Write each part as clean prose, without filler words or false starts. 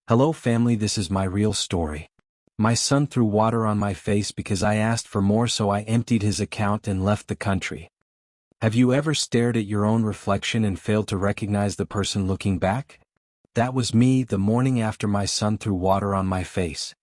Hello family, this is my real story. My son threw water on my face because I asked for more, so I emptied his account and left the country. Have you ever stared at your own reflection and failed to recognize the person looking back? That was me the morning after my son threw water on my face.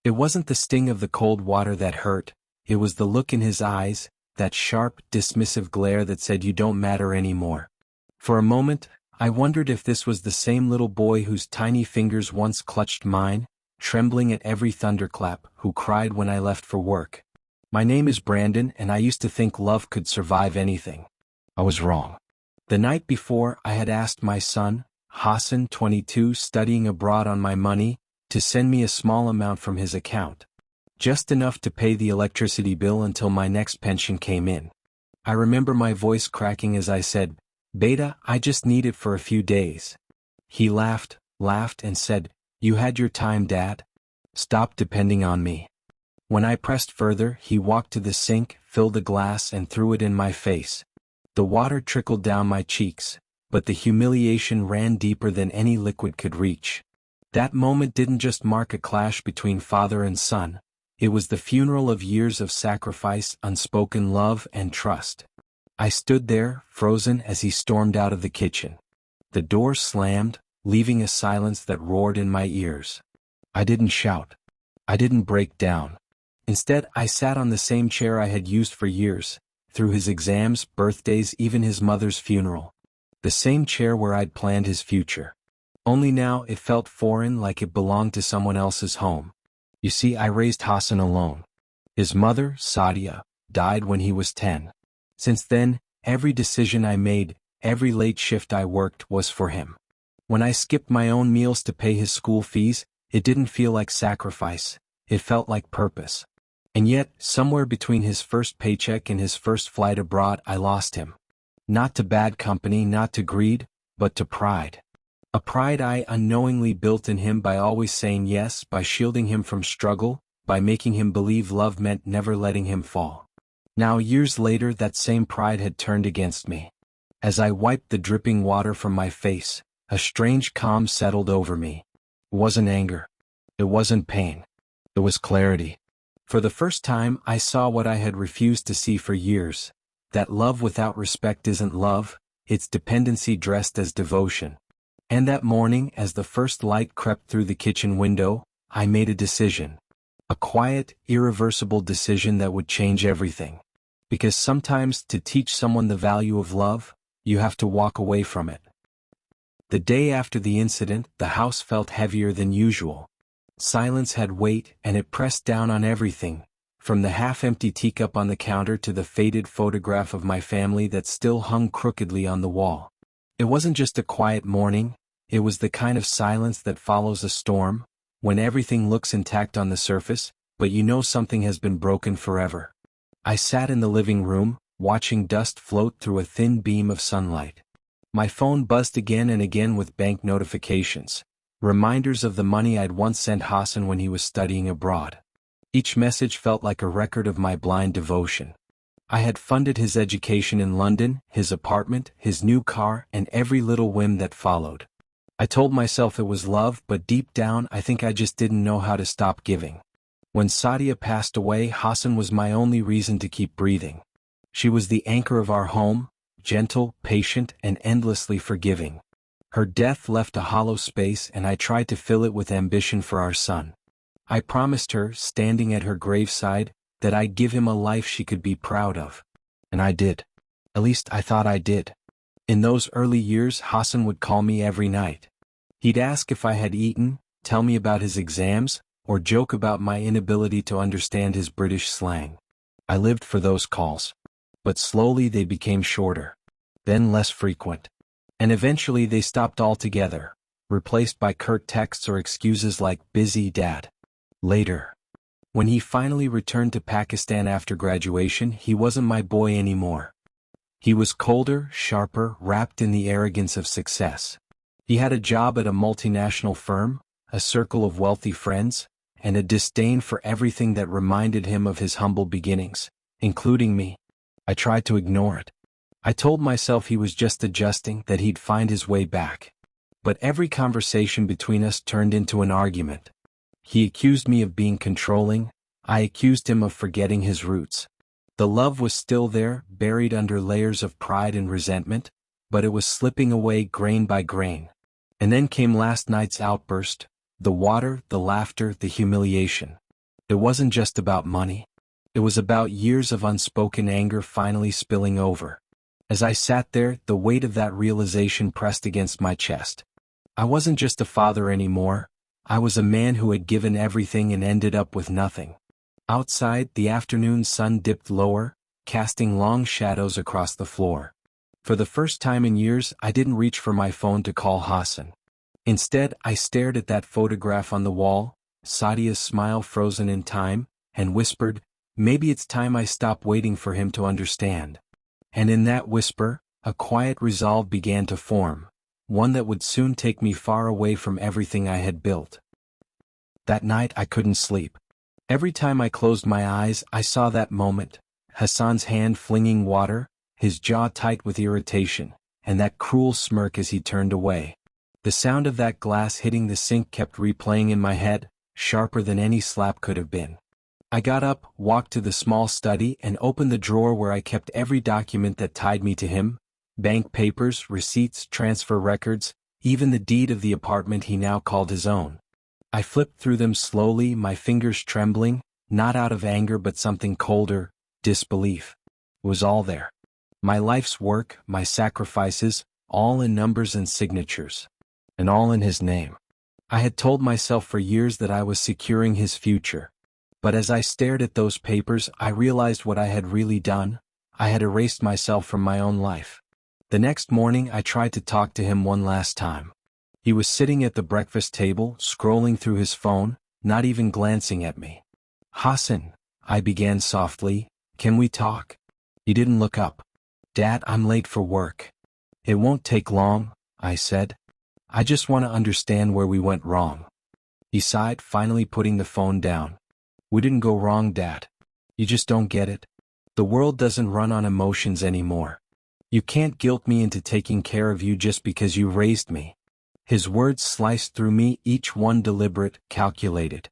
It wasn't the sting of the cold water that hurt, it was the look in his eyes, that sharp, dismissive glare that said you don't matter anymore. For a moment, I wondered if this was the same little boy whose tiny fingers once clutched mine, trembling at every thunderclap, who cried when I left for work. My name is Brandon, and I used to think love could survive anything. I was wrong. The night before, I had asked my son, Hassan, 22, studying abroad, on my money, to send me a small amount from his account. Just enough to pay the electricity bill until my next pension came in. I remember my voice cracking as I said, "Beta, I just need it for a few days." He laughed and said, "You had your time, Dad. Stop depending on me." When I pressed further, he walked to the sink, filled a glass and threw it in my face. The water trickled down my cheeks, but the humiliation ran deeper than any liquid could reach. That moment didn't just mark a clash between father and son. It was the funeral of years of sacrifice, unspoken love, and trust. I stood there, frozen, as he stormed out of the kitchen. The door slammed, leaving a silence that roared in my ears. I didn't shout. I didn't break down. Instead, I sat on the same chair I had used for years, through his exams, birthdays, even his mother's funeral. The same chair where I'd planned his future. Only now it felt foreign, like it belonged to someone else's home. You see, I raised Hassan alone. His mother, Sadia, died when he was 10. Since then, every decision I made, every late shift I worked, was for him. When I skipped my own meals to pay his school fees, it didn't feel like sacrifice, it felt like purpose. And yet, somewhere between his first paycheck and his first flight abroad, I lost him. Not to bad company, not to greed, but to pride. A pride I unknowingly built in him by always saying yes, by shielding him from struggle, by making him believe love meant never letting him fall. Now, years later, that same pride had turned against me. As I wiped the dripping water from my face, a strange calm settled over me. It wasn't anger. It wasn't pain. It was clarity. For the first time, I saw what I had refused to see for years. That love without respect isn't love, it's dependency dressed as devotion. And that morning, as the first light crept through the kitchen window, I made a decision. A quiet, irreversible decision that would change everything. Because sometimes, to teach someone the value of love, you have to walk away from it. The day after the incident, the house felt heavier than usual. Silence had weight, and it pressed down on everything, from the half-empty teacup on the counter to the faded photograph of my family that still hung crookedly on the wall. It wasn't just a quiet morning, it was the kind of silence that follows a storm, when everything looks intact on the surface, but you know something has been broken forever. I sat in the living room, watching dust float through a thin beam of sunlight. My phone buzzed again and again with bank notifications, reminders of the money I'd once sent Hassan when he was studying abroad. Each message felt like a record of my blind devotion. I had funded his education in London, his apartment, his new car, and every little whim that followed. I told myself it was love, but deep down I think I just didn't know how to stop giving. When Sadia passed away, Hassan was my only reason to keep breathing. She was the anchor of our home, gentle, patient, and endlessly forgiving. Her death left a hollow space, and I tried to fill it with ambition for our son. I promised her, standing at her graveside, that I'd give him a life she could be proud of. And I did. At least I thought I did. In those early years, Hassan would call me every night. He'd ask if I had eaten, tell me about his exams, or joke about my inability to understand his British slang. I lived for those calls. But slowly they became shorter, then less frequent. And eventually they stopped altogether, replaced by curt texts or excuses like "busy, Dad." Later, when he finally returned to Pakistan after graduation, he wasn't my boy anymore. He was colder, sharper, wrapped in the arrogance of success. He had a job at a multinational firm, a circle of wealthy friends, and a disdain for everything that reminded him of his humble beginnings, including me. I tried to ignore it. I told myself he was just adjusting, that he'd find his way back. But every conversation between us turned into an argument. He accused me of being controlling, I accused him of forgetting his roots. The love was still there, buried under layers of pride and resentment, but it was slipping away grain by grain. And then came last night's outburst, the water, the laughter, the humiliation. It wasn't just about money. It was about years of unspoken anger finally spilling over. As I sat there, the weight of that realization pressed against my chest. I wasn't just a father anymore. I was a man who had given everything and ended up with nothing. Outside, the afternoon sun dipped lower, casting long shadows across the floor. For the first time in years, I didn't reach for my phone to call Hassan. Instead, I stared at that photograph on the wall, Sadia's smile frozen in time, and whispered, "Maybe it's time I stop waiting for him to understand." And in that whisper, a quiet resolve began to form, one that would soon take me far away from everything I had built. That night I couldn't sleep. Every time I closed my eyes, I saw that moment, Hassan's hand flinging water, his jaw tight with irritation, and that cruel smirk as he turned away. The sound of that glass hitting the sink kept replaying in my head, sharper than any slap could have been. I got up, walked to the small study, and opened the drawer where I kept every document that tied me to him: bank papers, receipts, transfer records, even the deed of the apartment he now called his own. I flipped through them slowly, my fingers trembling, not out of anger but something colder, disbelief. It was all there. My life's work, my sacrifices, all in numbers and signatures. And all in his name. I had told myself for years that I was securing his future. But as I stared at those papers, I realized what I had really done. I had erased myself from my own life. The next morning I tried to talk to him one last time. He was sitting at the breakfast table, scrolling through his phone, not even glancing at me. "Hassan," I began softly, "can we talk?" He didn't look up. "Dad, I'm late for work." "It won't take long," I said. "I just want to understand where we went wrong." He sighed, finally putting the phone down. "We didn't go wrong, Dad. You just don't get it. The world doesn't run on emotions anymore. You can't guilt me into taking care of you just because you raised me." His words sliced through me, each one deliberate, calculated.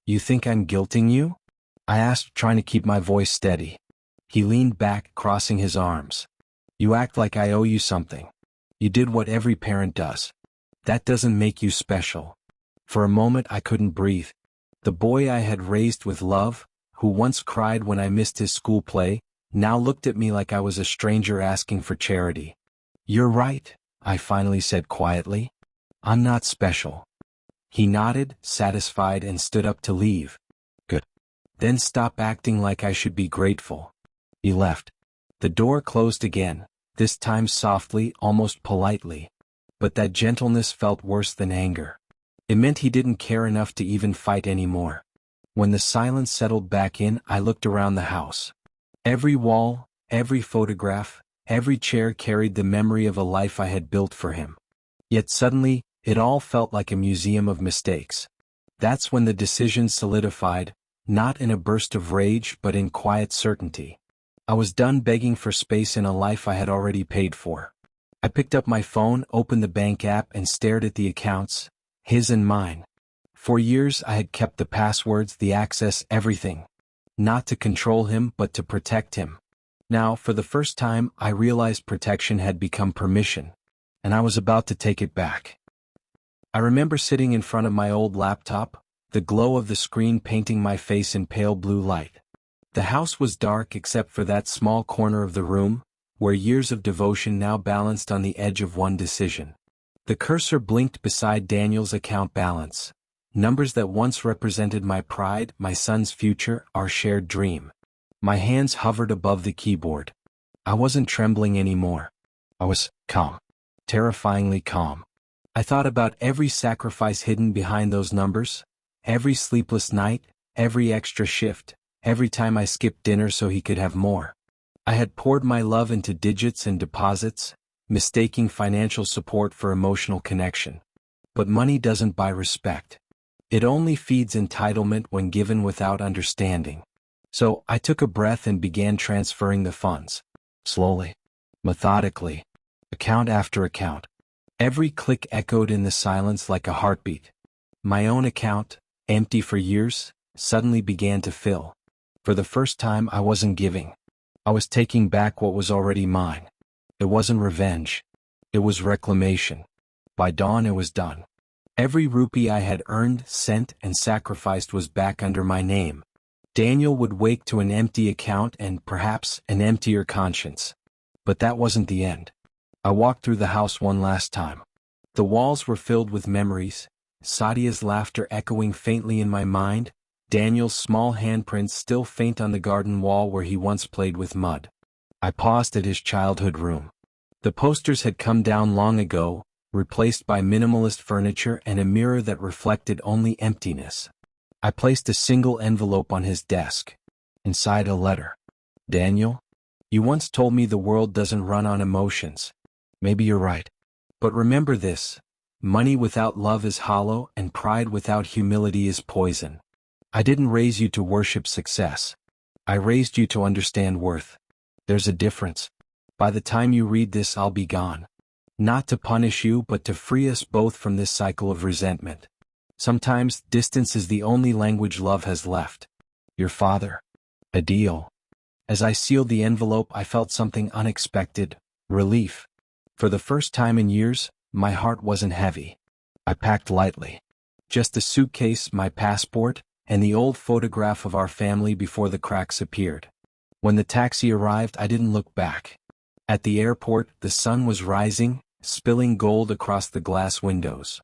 "You think I'm guilting you?" I asked, trying to keep my voice steady. He leaned back, crossing his arms. "You act like I owe you something. You did what every parent does. That doesn't make you special." For a moment I couldn't breathe. The boy I had raised with love, who once cried when I missed his school play, now looked at me like I was a stranger asking for charity. "You're right," I finally said quietly. "I'm not special." He nodded, satisfied, and stood up to leave. "Good. Then stop acting like I should be grateful." He left. The door closed again, this time softly, almost politely. But that gentleness felt worse than anger. It meant he didn't care enough to even fight anymore. When the silence settled back in, I looked around the house. Every wall, every photograph, every chair carried the memory of a life I had built for him. Yet suddenly, it all felt like a museum of mistakes. That's when the decision solidified, not in a burst of rage but in quiet certainty. I was done begging for space in a life I had already paid for. I picked up my phone, opened the bank app, and stared at the accounts, his and mine. For years I had kept the passwords, the access, everything. Not to control him but to protect him. Now, for the first time, I realized protection had become permission. And I was about to take it back. I remember sitting in front of my old laptop, the glow of the screen painting my face in pale blue light. The house was dark except for that small corner of the room, where years of devotion now balanced on the edge of one decision. The cursor blinked beside Daniel's account balance. Numbers that once represented my pride, my son's future, our shared dream. My hands hovered above the keyboard. I wasn't trembling anymore. I was calm. Terrifyingly calm. I thought about every sacrifice hidden behind those numbers, every sleepless night, every extra shift, every time I skipped dinner so he could have more. I had poured my love into digits and deposits, mistaking financial support for emotional connection. But money doesn't buy respect. It only feeds entitlement when given without understanding. So I took a breath and began transferring the funds. Slowly. Methodically. Account after account. Every click echoed in the silence like a heartbeat. My own account, empty for years, suddenly began to fill. For the first time I wasn't giving. I was taking back what was already mine. It wasn't revenge. It was reclamation. By dawn it was done. Every rupee I had earned, sent, and sacrificed was back under my name. Daniel would wake to an empty account and, perhaps, an emptier conscience. But that wasn't the end. I walked through the house one last time. The walls were filled with memories, Sadia's laughter echoing faintly in my mind, Daniel's small handprints still faint on the garden wall where he once played with mud. I paused at his childhood room. The posters had come down long ago, replaced by minimalist furniture and a mirror that reflected only emptiness. I placed a single envelope on his desk. Inside a letter. Daniel, you once told me the world doesn't run on emotions. Maybe you're right. But remember this, money without love is hollow and pride without humility is poison. I didn't raise you to worship success. I raised you to understand worth. There's a difference. By the time you read this I'll be gone. Not to punish you but to free us both from this cycle of resentment. Sometimes distance is the only language love has left. Your father. Adil. As I sealed the envelope I felt something unexpected, relief. For the first time in years, my heart wasn't heavy. I packed lightly. Just a suitcase, my passport, and the old photograph of our family before the cracks appeared. When the taxi arrived I didn't look back. At the airport, the sun was rising, spilling gold across the glass windows.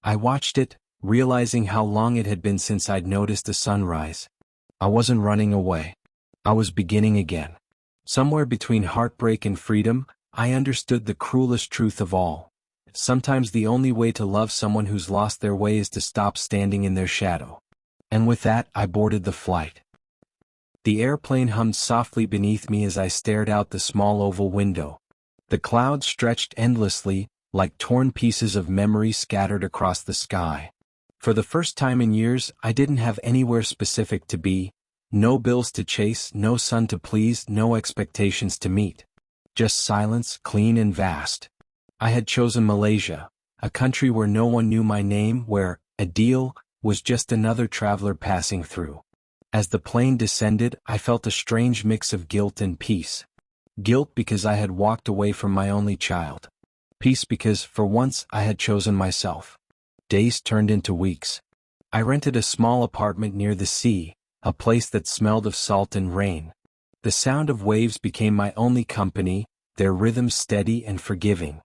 I watched it, realizing how long it had been since I'd noticed a sunrise. I wasn't running away. I was beginning again. Somewhere between heartbreak and freedom, I understood the cruelest truth of all. Sometimes the only way to love someone who's lost their way is to stop standing in their shadow. And with that, I boarded the flight. The airplane hummed softly beneath me as I stared out the small oval window. The clouds stretched endlessly, like torn pieces of memory scattered across the sky. For the first time in years, I didn't have anywhere specific to be, no bills to chase, no son to please, no expectations to meet. Just silence, clean and vast. I had chosen Malaysia, a country where no one knew my name, where Adil was just another traveler passing through. As the plane descended, I felt a strange mix of guilt and peace. Guilt because I had walked away from my only child. Peace because, for once, I had chosen myself. Days turned into weeks. I rented a small apartment near the sea, a place that smelled of salt and rain. The sound of waves became my only company, their rhythm steady and forgiving.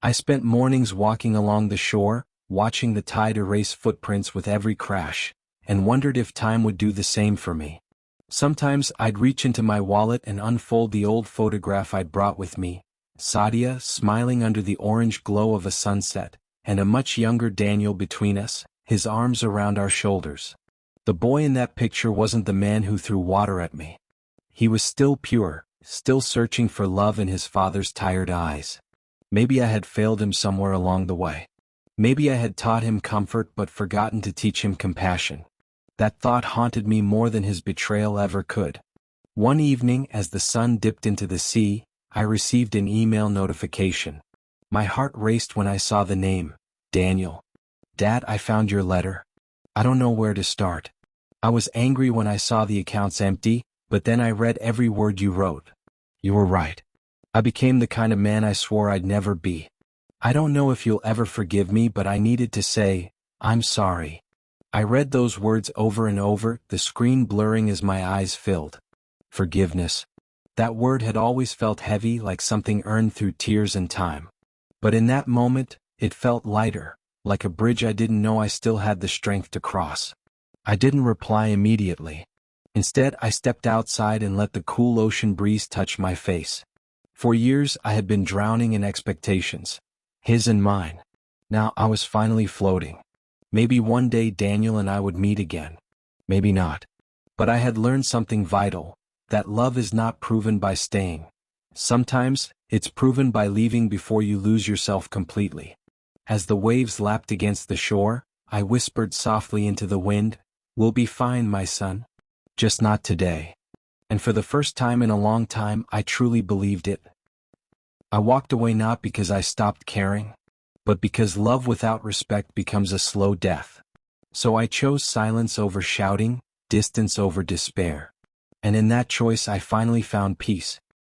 I spent mornings walking along the shore, watching the tide erase footprints with every crash, and wondered if time would do the same for me. Sometimes I'd reach into my wallet and unfold the old photograph I'd brought with me, Sadia smiling under the orange glow of a sunset, and a much younger Daniel between us, his arms around our shoulders. The boy in that picture wasn't the man who threw water at me. He was still pure, still searching for love in his father's tired eyes. Maybe I had failed him somewhere along the way. Maybe I had taught him comfort but forgotten to teach him compassion. That thought haunted me more than his betrayal ever could. One evening, as the sun dipped into the sea, I received an email notification. My heart raced when I saw the name, Daniel. Dad, I found your letter. I don't know where to start. I was angry when I saw the accounts empty, but then I read every word you wrote. You were right. I became the kind of man I swore I'd never be. I don't know if you'll ever forgive me, but I needed to say, I'm sorry. I read those words over and over, the screen blurring as my eyes filled. Forgiveness. That word had always felt heavy, like something earned through tears and time. But in that moment, it felt lighter, like a bridge I didn't know I still had the strength to cross. I didn't reply immediately. Instead, I stepped outside and let the cool ocean breeze touch my face. For years, I had been drowning in expectations. His and mine. Now I was finally floating. Maybe one day Daniel and I would meet again. Maybe not. But I had learned something vital, that love is not proven by staying. Sometimes, it's proven by leaving before you lose yourself completely. As the waves lapped against the shore, I whispered softly into the wind, "We'll be fine, my son. Just not today." And for the first time in a long time, I truly believed it. I walked away not because I stopped caring, but because love without respect becomes a slow death. So I chose silence over shouting, distance over despair. And in that choice I finally found peace,